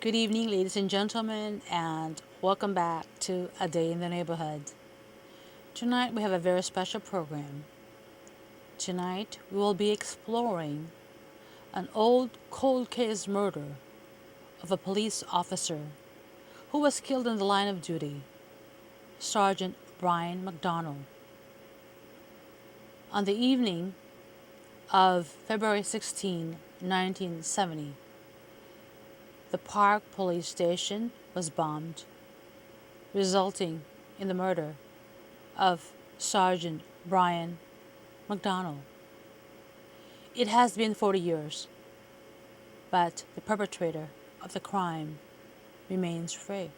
Good evening, ladies and gentlemen, and welcome back to A Day in the Neighborhood. Tonight we have a very special program. Tonight we will be exploring an old cold case murder of a police officer who was killed in the line of duty, Sergeant Brian McDonnell. On the evening of February 16, 1970, the Park Police Station was bombed, resulting in the murder of Sergeant Brian McDonnell. It has been 40 years, but the perpetrator of the crime remains free.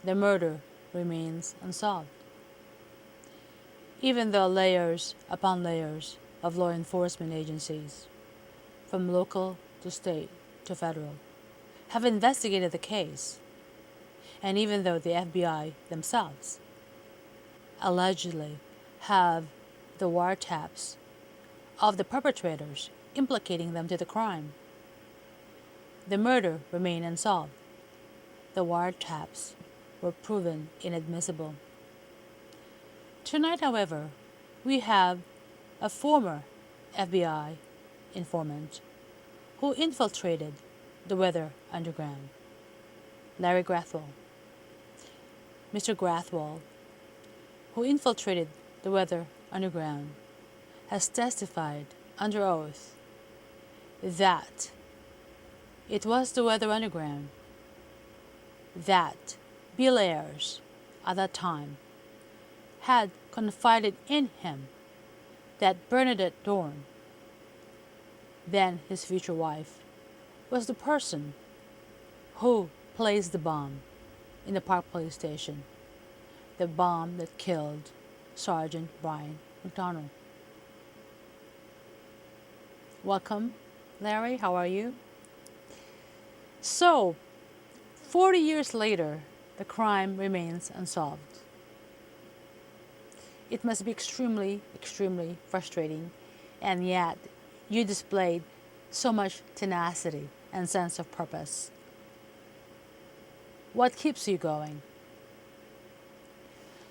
The murder remains unsolved. Even though layers upon layers of law enforcement agencies, from local to state to federal, have investigated the case, and even though the FBI themselves allegedly have the wiretaps of the perpetrators implicating them to the crime, the murder remained unsolved. The wiretaps were proven inadmissible. Tonight, however, we have a former FBI informant who infiltrated the Weather Underground, Larry Grathwohl. Mr. Grathwohl, who infiltrated the Weather Underground, has testified under oath that it was the Weather Underground that Bill Ayers, at that time, had confided in him that Bernadette Dorn, then his future wife, was the person who placed the bomb in the Park Police Station, the bomb that killed Sergeant Brian McDonnell. Welcome, Larry. How are you? So, 40 years later, the crime remains unsolved. It must be extremely, extremely frustrating, and yet you displayed so much tenacity and sense of purpose. What keeps you going?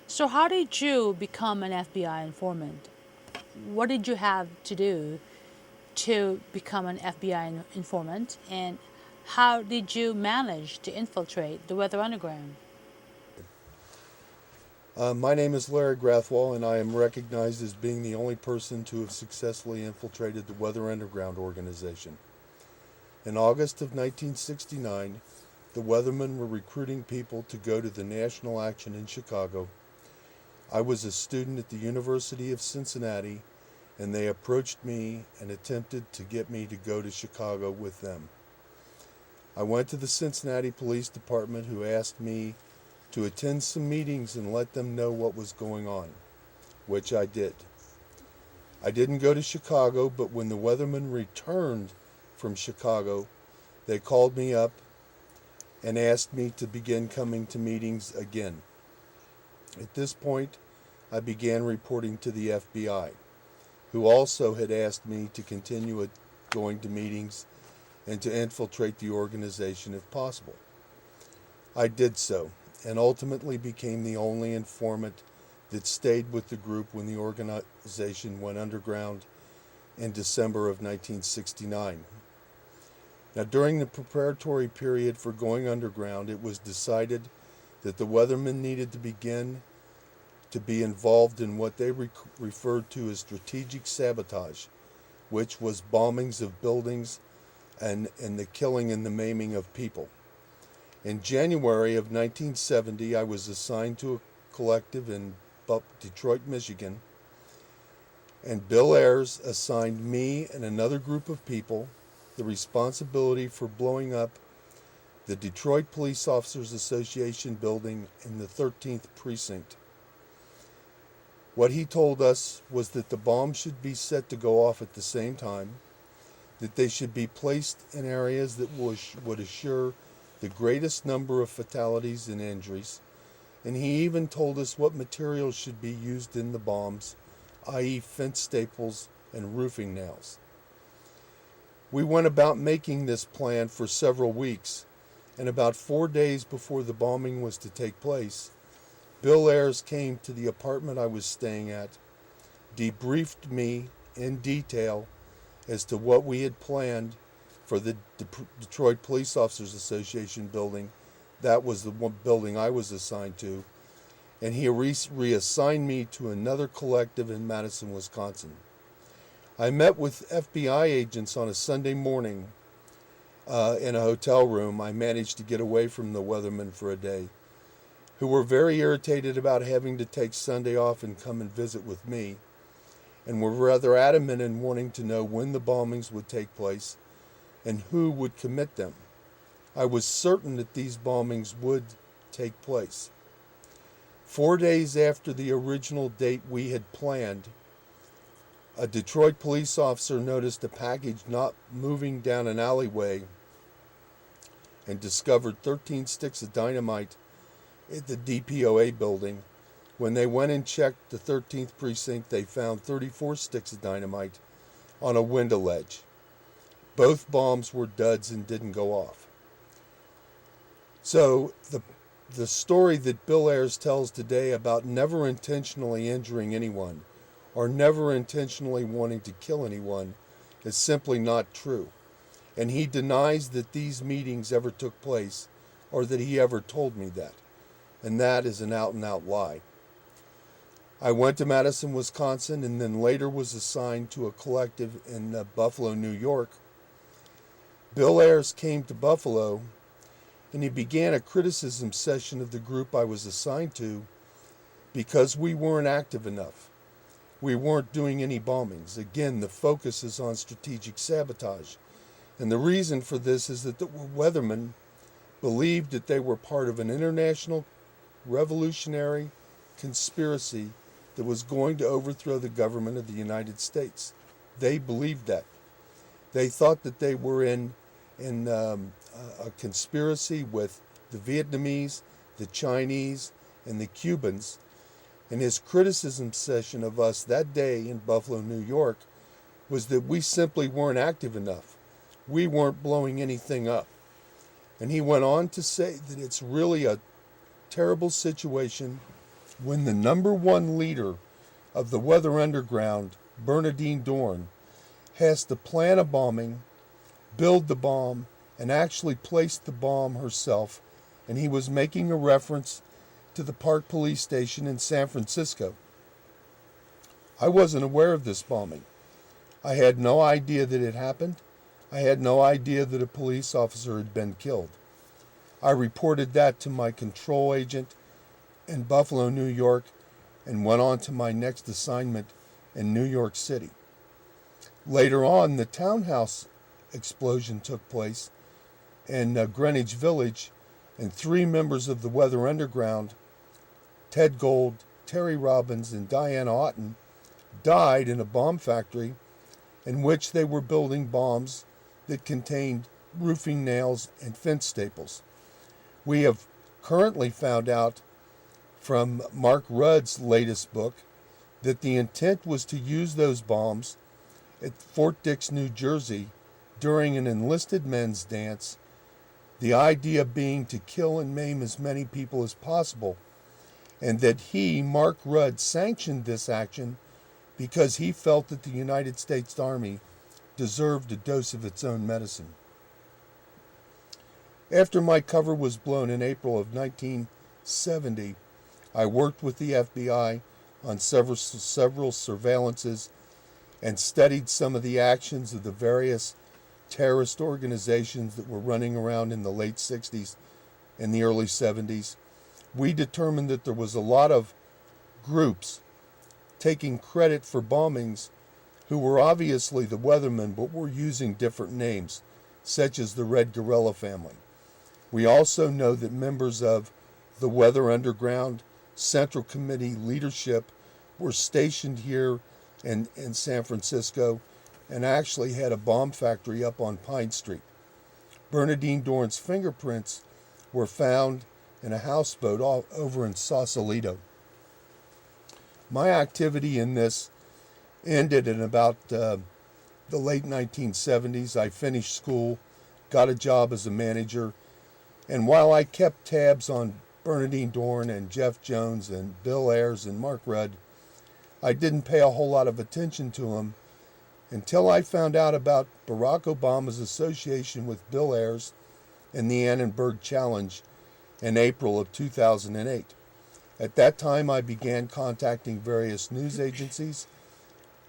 So how did you become an FBI informant? What did you have to do to become an FBI informant, and how did you manage to infiltrate the Weather Underground? My name is Larry Grathwohl, and I am recognized as being the only person to have successfully infiltrated the Weather Underground organization. In August of 1969, the Weathermen were recruiting people to go to the national action in Chicago. I was a student at the University of Cincinnati, and they approached me and attempted to get me to go to Chicago with them. I went to the Cincinnati Police Department, who asked me to attend some meetings and let them know what was going on, which I did. I didn't go to Chicago, but when the Weathermen returned from Chicago, they called me up and asked me to begin coming to meetings again. At this point, I began reporting to the FBI, who also had asked me to continue going to meetings and to infiltrate the organization if possible. I did so, and ultimately became the only informant that stayed with the group when the organization went underground in December of 1969. Now, during the preparatory period for going underground, it was decided that the Weathermen needed to begin to be involved in what they referred to as strategic sabotage, which was bombings of buildings and the killing and the maiming of people. In January of 1970, I was assigned to a collective in Detroit, Michigan, and Bill Ayers assigned me and another group of people the responsibility for blowing up the Detroit Police Officers Association building in the 13th Precinct. What he told us was that the bombs should be set to go off at the same time, that they should be placed in areas that would assure the greatest number of fatalities and injuries, and he even told us what materials should be used in the bombs, i.e. fence staples and roofing nails. We went about making this plan for several weeks, and about 4 days before the bombing was to take place, Bill Ayers came to the apartment I was staying at, debriefed me in detail as to what we had planned for the Detroit Police Officers Association building. That was the one building I was assigned to, and he reassigned me to another collective in Madison, Wisconsin. I met with FBI agents on a Sunday morning in a hotel room. I managed to get away from the weathermen for a day, who were very irritated about having to take Sunday off and come and visit with me, and were rather adamant in wanting to know when the bombings would take place and who would commit them. I was certain that these bombings would take place. 4 days after the original date we had planned, a Detroit police officer noticed a package not moving down an alleyway and discovered 13 sticks of dynamite at the DPOA building. When they went and checked the 13th precinct, they found 34 sticks of dynamite on a window ledge. Both bombs were duds and didn't go off. So the story that Bill Ayers tells today about never intentionally injuring anyone or never intentionally wanting to kill anyone is simply not true. And he denies that these meetings ever took place or that he ever told me that. And that is an out-and-out lie. I went to Madison, Wisconsin, and then later was assigned to a collective in Buffalo, New York. Bill Ayers came to Buffalo, and he began a criticism session of the group I was assigned to because we weren't active enough. We weren't doing any bombings. Again, the focus is on strategic sabotage. And the reason for this is that the weathermen believed that they were part of an international revolutionary conspiracy that was going to overthrow the government of the United States. They believed that. They thought that they were in a conspiracy with the Vietnamese, the Chinese, and the Cubans. And his criticism session of us that day in Buffalo, New York, was that we simply weren't active enough. We weren't blowing anything up. And he went on to say that it's really a terrible situation when the number one leader of the Weather Underground, Bernadine Dorn, has to plan a bombing, build the bomb, and actually place the bomb herself. And he was making a reference to the Park Police Station in San Francisco. I wasn't aware of this bombing. I had no idea that it happened. I had no idea that a police officer had been killed. I reported that to my control agent in Buffalo, New York, and went on to my next assignment in New York City. Later on, the townhouse explosion took place in Greenwich Village, and 3 members of the Weather Underground, Ted Gold, Terry Robbins, and Diana Otten, died in a bomb factory in which they were building bombs that contained roofing nails and fence staples. We have currently found out from Mark Rudd's latest book that the intent was to use those bombs at Fort Dix, New Jersey during an enlisted men's dance, the idea being to kill and maim as many people as possible, and that he, Mark Rudd, sanctioned this action because he felt that the United States Army deserved a dose of its own medicine. After my cover was blown in April of 1970, I worked with the FBI on several surveillances and studied some of the actions of the various terrorist organizations that were running around in the late 60s and the early 70s. We determined that there was a lot of groups taking credit for bombings who were obviously the weathermen but were using different names, such as the Red Guerrilla family. We also know that members of the Weather Underground Central Committee leadership were stationed here in San Francisco and actually had a bomb factory up on Pine Street. Bernadine Dorn's fingerprints were found in a houseboat over in Sausalito. My activity in this ended in about the late 1970s, I finished school, got a job as a manager, and while I kept tabs on Bernadine Dorn and Jeff Jones and Bill Ayers and Mark Rudd, I didn't pay a whole lot of attention to them until I found out about Barack Obama's association with Bill Ayers and the Annenberg Challenge in April of 2008. At that time, I began contacting various news agencies,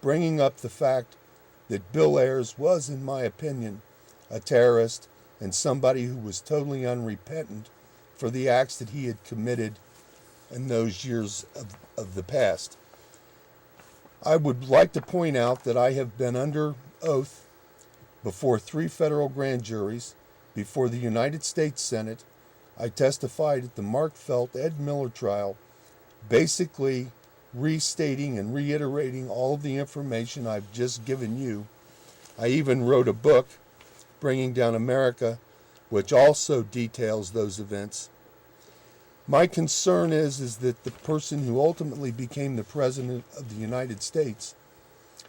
bringing up the fact that Bill Ayers was, in my opinion, a terrorist and somebody who was totally unrepentant for the acts that he had committed in those years of the past. I would like to point out that I have been under oath before 3 federal grand juries, before the United States Senate. I testified at the Mark Felt Ed Miller trial, basically restating and reiterating all of the information I've just given you. I even wrote a book, Bringing Down America, which also details those events. My concern is that the person who ultimately became the President of the United States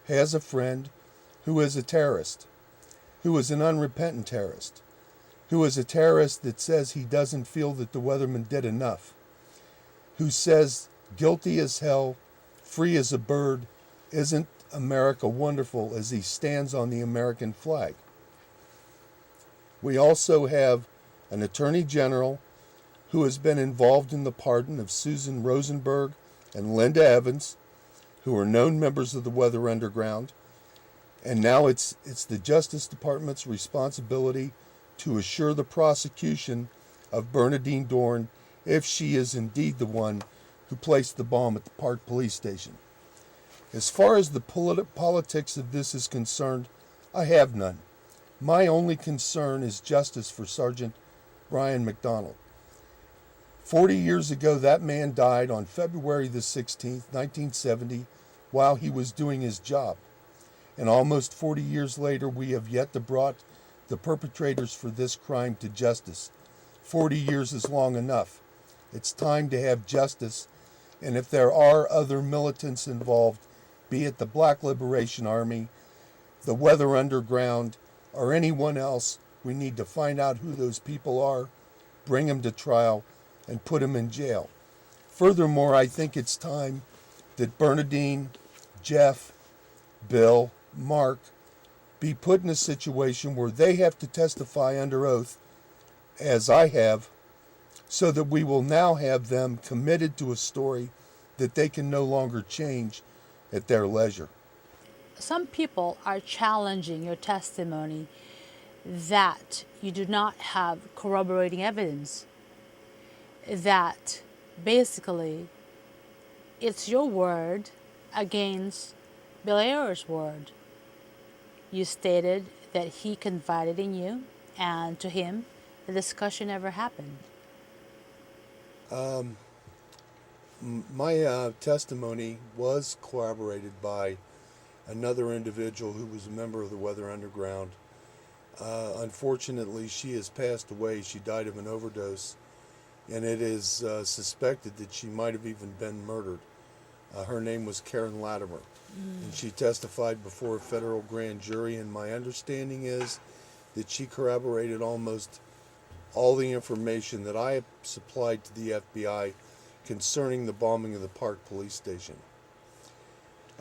has a friend who is a terrorist, who is an unrepentant terrorist, who is a terrorist that says he doesn't feel that the Weathermen did enough, who says guilty as hell, free as a bird, isn't America wonderful, as he stands on the American flag. We also have an Attorney General who has been involved in the pardon of Susan Rosenberg and Linda Evans, who are known members of the Weather Underground. And now it's the Justice Department's responsibility to assure the prosecution of Bernadine Dorn if she is indeed the one who placed the bomb at the Park Police Station. As far as the politics of this is concerned, I have none. My only concern is justice for Sergeant Brian McDonnell. 40 years ago, that man died on February the 16th, 1970, while he was doing his job. And almost 40 years later, we have yet to brought the perpetrators for this crime to justice. 40 years is long enough. It's time to have justice. And if there are other militants involved, be it the Black Liberation Army, the Weather Underground, or anyone else, we need to find out who those people are, bring them to trial, and put them in jail. Furthermore, I think it's time that Bernadine, Jeff, Bill, Mark be put in a situation where they have to testify under oath, as I have, so that we will now have them committed to a story that they can no longer change at their leisure. Some people are challenging your testimony that you do not have corroborating evidence, that basically it's your word against Bill Ayers' word. You stated that he confided in you, and to him, the discussion never happened. My testimony was corroborated by another individual who was a member of the Weather Underground. Unfortunately, she has passed away. She died of an overdose, and it is suspected that she might have even been murdered. Her name was Karen Latimer, and she testified before a federal grand jury, and my understanding is that she corroborated almost all the information that I have supplied to the FBI concerning the bombing of the Park Police Station.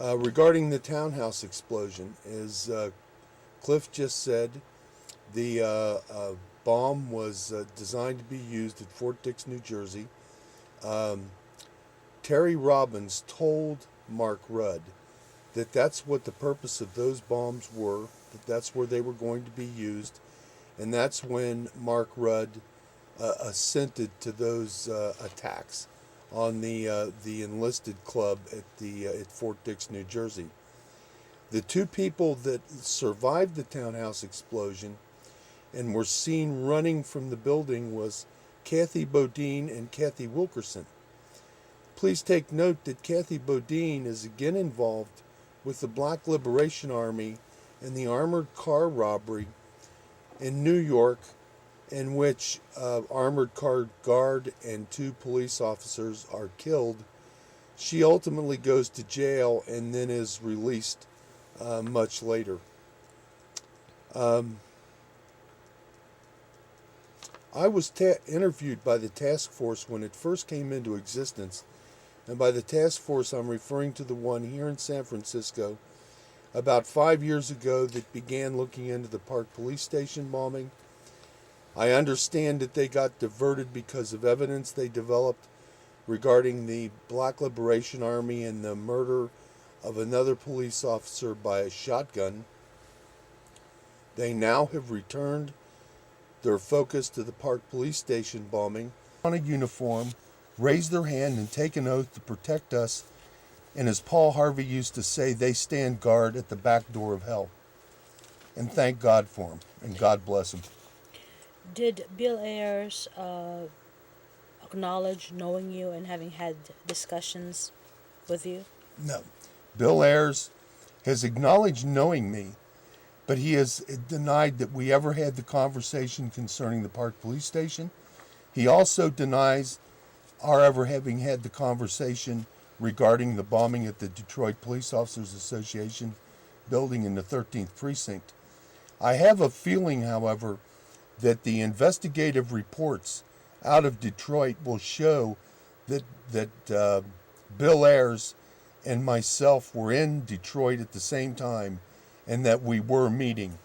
Regarding the townhouse explosion, as Cliff just said, the bomb was designed to be used at Fort Dix, New Jersey. Terry Robbins told Mark Rudd that that's what the purpose of those bombs were, that that's where they were going to be used, and that's when Mark Rudd assented to those attacks on the enlisted club at Fort Dix, New Jersey. The two people that survived the townhouse explosion and were seen running from the building was Kathy Bodine and Kathy Wilkerson. Please take note that Kathy Bodine is again involved with the Black Liberation Army and the armored car robbery in New York, in which armored car guard and 2 police officers are killed. She ultimately goes to jail and then is released much later. Um, I was interviewed by the task force when it first came into existence, and by the task force I'm referring to the one here in San Francisco about 5 years ago that began looking into the Park Police Station bombing. I understand that they got diverted because of evidence they developed regarding the Black Liberation Army and the murder of another police officer by a shotgun. They now have returned their focus to the Park Police Station bombing. On a uniform, raise their hand and take an oath to protect us, and as Paul Harvey used to say, they stand guard at the back door of hell. And thank God for them, and God bless them. Did Bill Ayers acknowledge knowing you and having had discussions with you? No. Bill Ayers has acknowledged knowing me, but he has denied that we ever had the conversation concerning the Park Police Station. He also denies our ever having had the conversation regarding the bombing at the Detroit Police Officers Association building in the 13th Precinct. I have a feeling, however, that the investigative reports out of Detroit will show that Bill Ayers and myself were in Detroit at the same time and that we were meeting.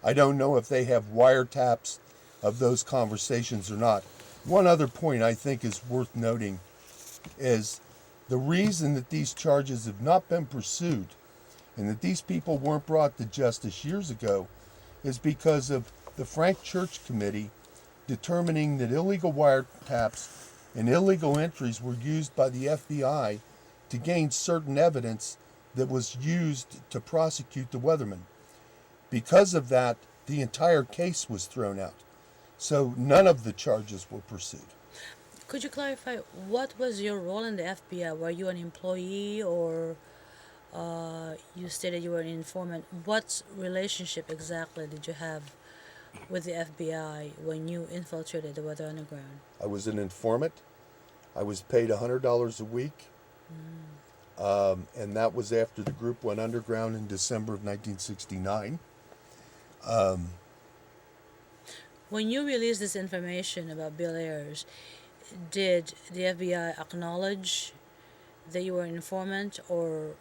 I don't know if they have wiretaps of those conversations or not. One other point I think is worth noting is the reason that these charges have not been pursued and that these people weren't brought to justice years ago is because of the Frank Church Committee determining that illegal wiretaps and illegal entries were used by the FBI to gain certain evidence that was used to prosecute the Weathermen. Because of that, the entire case was thrown out. So none of the charges were pursued. Could you clarify what was your role in the FBI? Were you an employee or you stated you were an informant? What relationship exactly did you have with the FBI when you infiltrated the Weather Underground? I was an informant. I was paid $100 a week. And that was after the group went underground in December of 1969. When you released this information about Bill Ayers, did the FBI acknowledge that you were an informant, or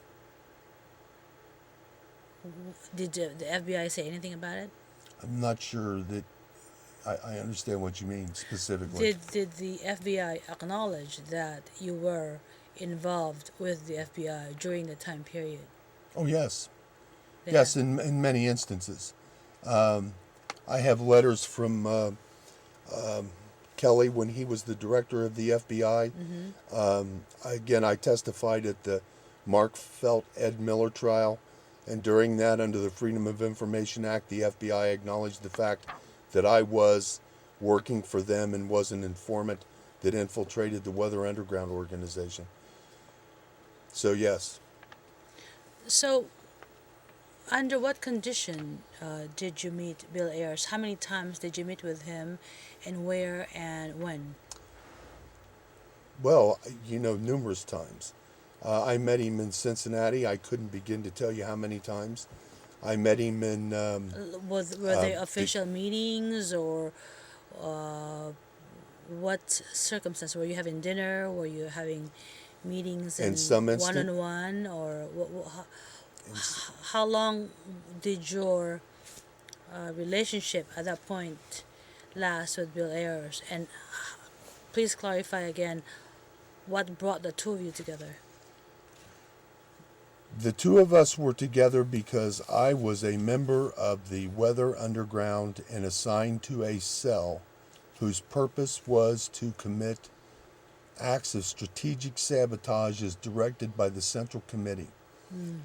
did the FBI say anything about it? I'm not sure that I understand what you mean specifically. Did the FBI acknowledge that you were involved with the FBI during the time period? Oh, yes. They Yes, have. in many instances. I have letters from Kelly when he was the director of the FBI. Again, I testified at the Mark Felt Ed Miller trial, and during that, under the Freedom of Information Act, the FBI acknowledged the fact that I was working for them and was an informant that infiltrated the Weather Underground organization. So, yes. So, under what condition did you meet Bill Ayers? How many times did you meet with him, and where and when? Well, numerous times. I met him in Cincinnati. I couldn't begin to tell you how many times. I met him in... Were they official meetings, or what circumstance? Were you having dinner? Were you having meetings in in some instant, one-on-one, or how long did your relationship at that point last with Bill Ayers? And please clarify again what brought the two of you together. the two of us were together because I was a member of the Weather Underground and assigned to a cell whose purpose was to commit acts of strategic sabotage as directed by the Central Committee.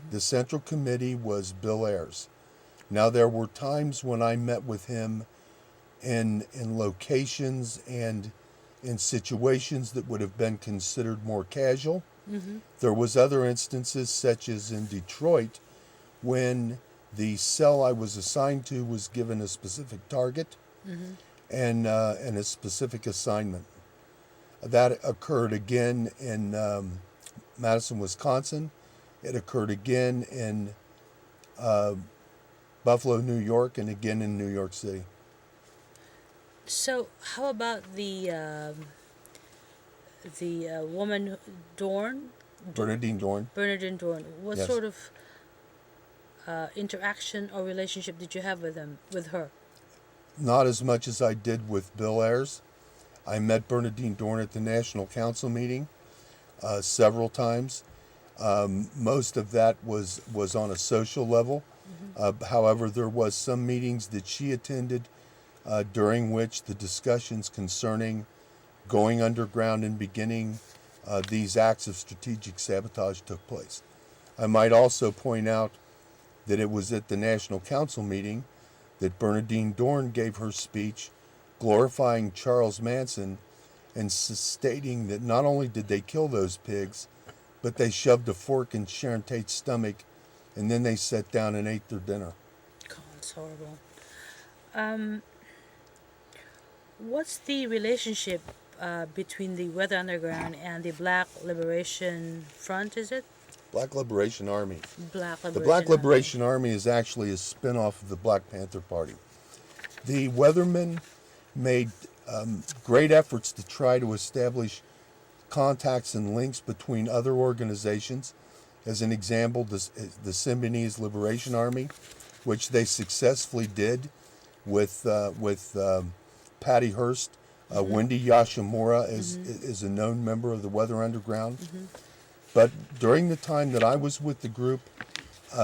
The Central Committee was Bill Ayers. Now, there were times when I met with him in locations and in situations that would have been considered more casual. There was other instances, such as in Detroit, when the cell I was assigned to was given a specific target and a specific assignment. That occurred again in Madison, Wisconsin. It occurred again in Buffalo, New York, and again in New York City. So, how about the woman Dorn, Bernadine Dorn. Bernadine Dorn? What Yes. sort of interaction or relationship did you have with her? Not as much as I did with Bill Ayers. I met Bernadine Dorn at the National Council meeting several times. Most of that was on a social level. However, there was some meetings that she attended during which the discussions concerning going underground and beginning these acts of strategic sabotage took place. I might also point out that it was at the National Council meeting that Bernadine Dorn gave her speech glorifying Charles Manson and stating that not only did they kill those pigs, but they shoved a fork in Sharon Tate's stomach and then they sat down and ate their dinner. God, it's horrible. What's the relationship between the Weather Underground and the Black Liberation Front, is it? Black Liberation Army. Black Liberation The Black Army. Liberation Army is actually a spin-off of the Black Panther Party. The Weathermen made great efforts to try to establish contacts and links between other organizations. As an example, the Symbionese Liberation Army, which they successfully did with Patty Hearst. Wendy Yashimura is a known member of the Weather Underground. But during the time that I was with the group,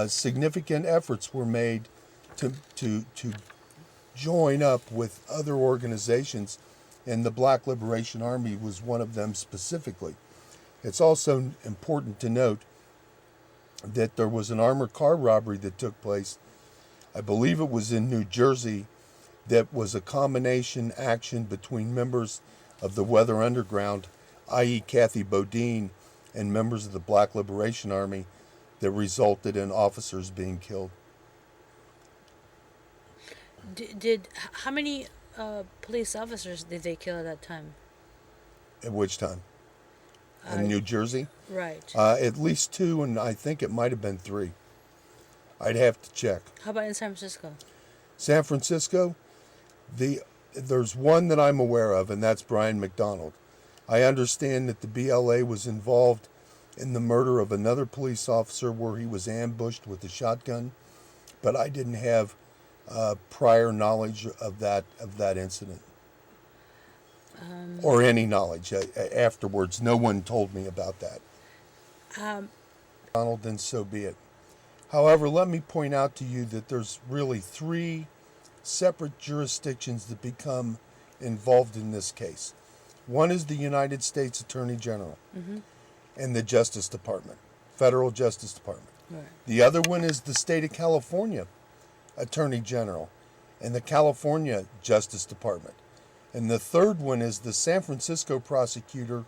significant efforts were made to join up with other organizations, and the Black Liberation Army was one of them specifically. It's also important to note that there was an armored car robbery that took place, I believe it was in New Jersey, that was a combination action between members of the Weather Underground, i.e. Kathy Bodine, and members of the Black Liberation Army that resulted in officers being killed. How many police officers did they kill at that time? At which time? In New Jersey? Right. At least 2, and I think it might have been 3. I'd have to check. How about in San Francisco? San Francisco, there's one that I'm aware of, and that's Brian McDonnell. I understand that the BLA was involved in the murder of another police officer where he was ambushed with a shotgun, but I didn't have prior knowledge of that incident. Or any knowledge afterwards. No one told me about that. Donald, then so be it. However, let me point out to you that there's really 3 separate jurisdictions that become involved in this case. One is the United States Attorney General and the Justice Department, Federal Justice Department. Right. The other one is the state of California Attorney General and the California Justice Department. And the third one is the San Francisco prosecutor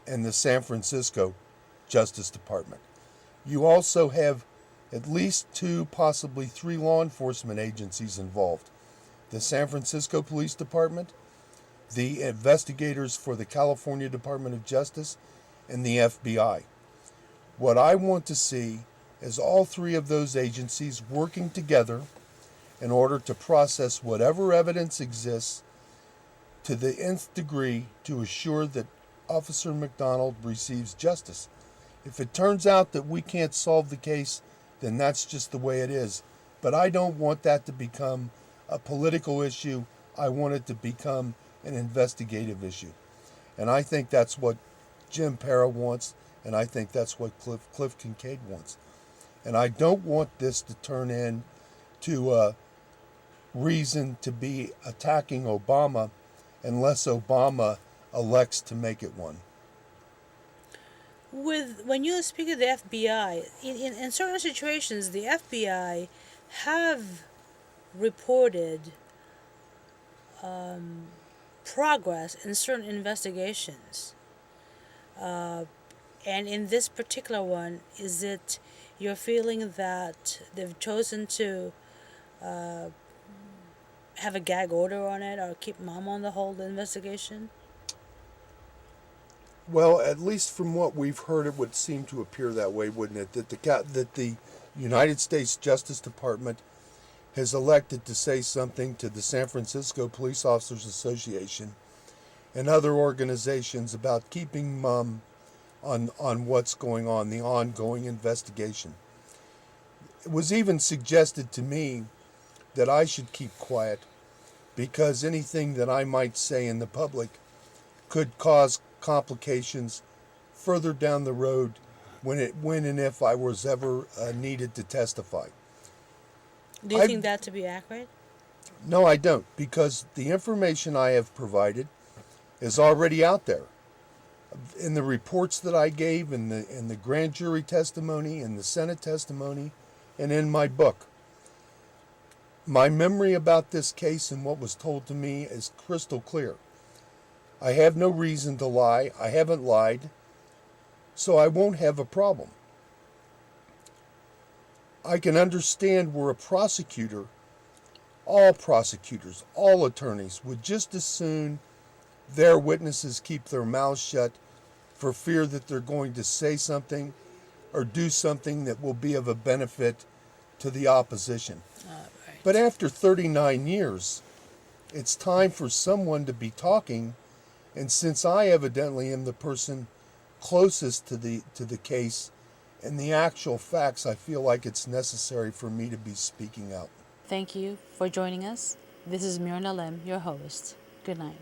and the San Francisco Justice Department. You also have at least 2, possibly 3 law enforcement agencies involved. The San Francisco Police Department, the investigators for the California Department of Justice, and the FBI. What I want to see is all 3 of those agencies working together in order to process whatever evidence exists to the nth degree to assure that Officer McDonnell receives justice. If it turns out that we can't solve the case, then that's just the way it is. But I don't want that to become a political issue. I want it to become an investigative issue. And I think that's what Jim Parra wants, and I think that's what Cliff Kincaid wants. And I don't want this to turn into a reason to be attacking Obama unless Obama elects to make it one. When you speak of the FBI, in certain situations, the FBI have reported progress in certain investigations. And in this particular one, is it your feeling that they've chosen to have a gag order on it or keep mum on the whole investigation? Well, at least from what we've heard, it would seem to appear that way, wouldn't it? That the United States Justice Department has elected to say something to the San Francisco Police Officers Association and other organizations about keeping mum on what's going on, the ongoing investigation. It was even suggested to me that I should keep quiet because anything that I might say in the public could cause complications further down the road when and if I was ever needed to testify. Do you think that to be accurate? No, I don't, because the information I have provided is already out there. In the reports that I gave, in the grand jury testimony, in the Senate testimony, and in my book. My memory about this case and what was told to me is crystal clear. I have no reason to lie. I haven't lied, so I won't have a problem. I can understand where a prosecutor, all prosecutors, all attorneys, would just as soon their witnesses keep their mouths shut for fear that they're going to say something or do something that will be of a benefit to the opposition. Right. But after 39 years, it's time for someone to be talking, and since I evidently am the person closest to the case and the actual facts, I feel like it's necessary for me to be speaking out. Thank you for joining us. This is Myrna Lim, your host. Good night.